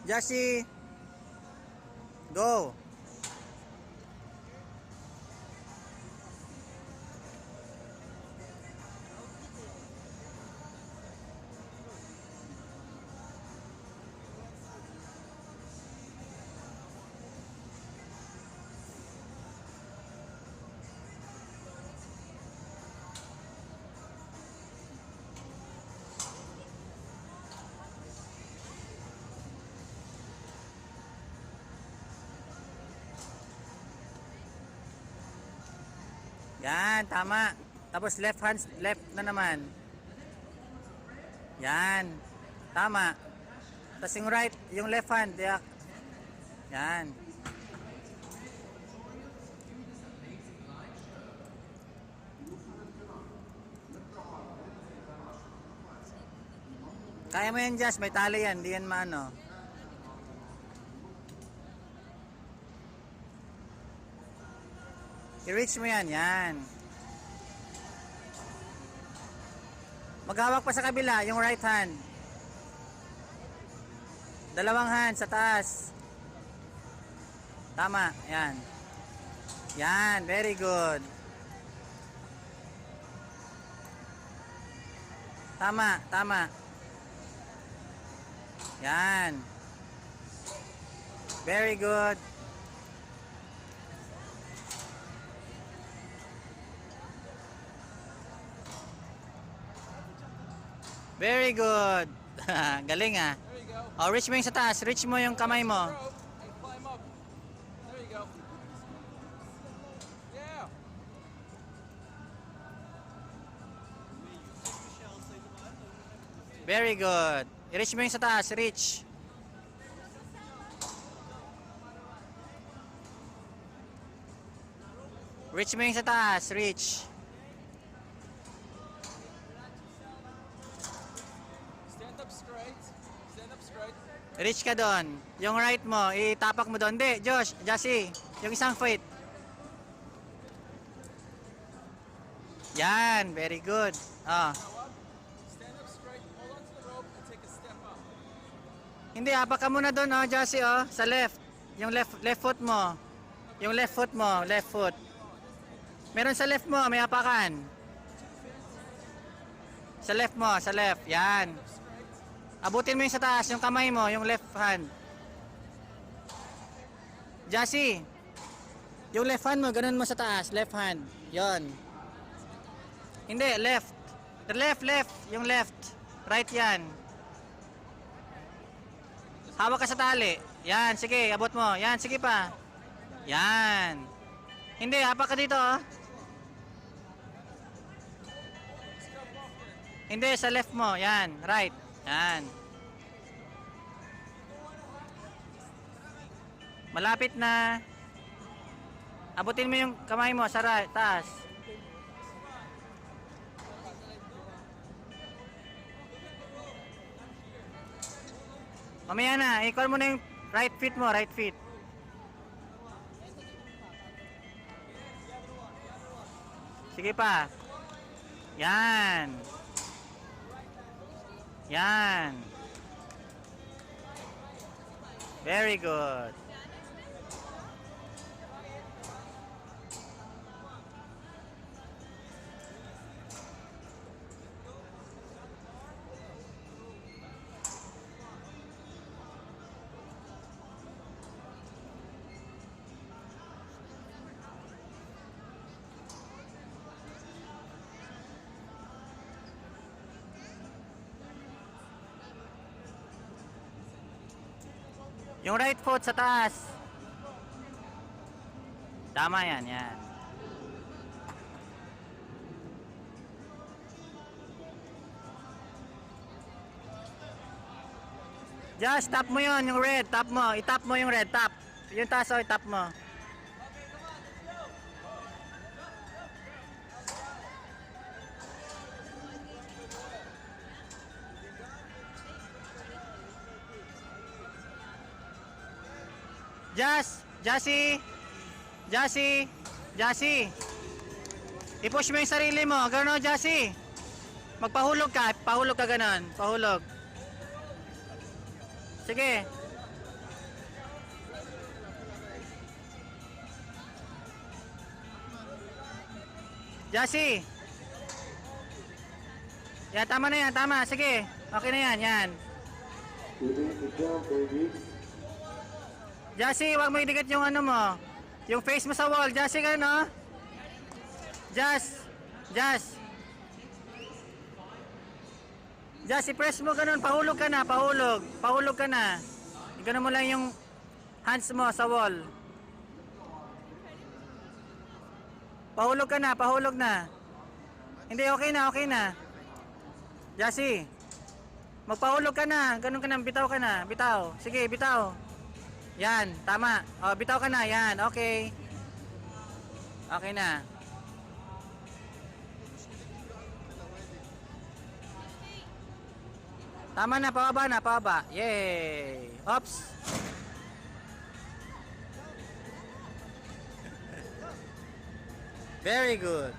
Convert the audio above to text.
Jassy, go. Yan, tama. Tapos left hand, left na naman. Yan. Tama. Tapos yung right, yung left hand, yak. Yan. Kaya mo yan, Josh. May tali yan. Hindi yan maano. I-reach mo yan. Yan. Maghawak pa sa kabila. Yung right hand. Dalawang hand sa taas. Tama. Yan. Yan. Very good. Tama. Tama. Yan. Very good. Very good. Galing ah. There you go. Oh, reach mo yung sa taas. Reach mo yung kamay mo. Rope and climb up. There you go. Yeah. Very good. I-reach mo yung sa taas. Reach. Reach mo yung sa taas. Reach. Stand up straight. Stand up straight. Reach ka doon. Yung right mo, itapak mo doon. Hindi, Josh, Jassy. Yung isang foot. Yan, very good. Ah. Now up. Stand up straight. Hold on to the rope and take a step up. Hindi, apak ka muna doon, oh, Jassy, oh, sa left. Yung left foot mo. Yung left foot mo, left foot. Meron sa left mo, may apakan. Sa left mo, sa left. Yan. Abutin mo yung sa taas, yung kamay mo, yung left hand. Jassy, yung left hand mo, ganun mo sa taas, left hand. Yon. Hindi, left. The left, yung left. Right yan. Hawak ka sa tali. Yan, sige, abot mo. Yan, sige pa. Yan. Hindi, hapak ka dito, oh. Hindi, sa left mo. Yan, right. Yan. Malapit na. Abutin mo yung kamay mo sa taas. Mamaya na, i-call mo na yung right feet mo, right feet. Sige pa. Yan. Yan. Very good. Yung right foot sa taas. Tama yan, yan. Just tap mo yun, yung red, tap mo. I-tap mo yung red, tap. Yung taas o, i-tap mo. Jassy, i-push mo yung sarili mo. Gano'n, Jassy. Magpahulog ka, pahulog ka gano'n. Pahulog. Sige. Jassy. Yan, tama na yan, tama. Sige, okay na yan, yan. Jassy, wag mo idikit yung ano mo. Yung face mo sa wall. Jassy ka, no? Jazz. Jazz, i-press mo ganun. Pahulog ka na, pahulog. Pahulog ka na. Ganun mo lang yung hands mo sa wall. Pahulog ka na, pahulog na. Hindi, okay na, okay na. Jassy, magpahulog ka na. Ganun ka na, bitaw ka na. Bitaw. Sige, bitaw. Yan, tama. O, bitaw ka na, yan. Okay. Okay na. Tama na, pababa na, pababa. Yay! Oops! Very good.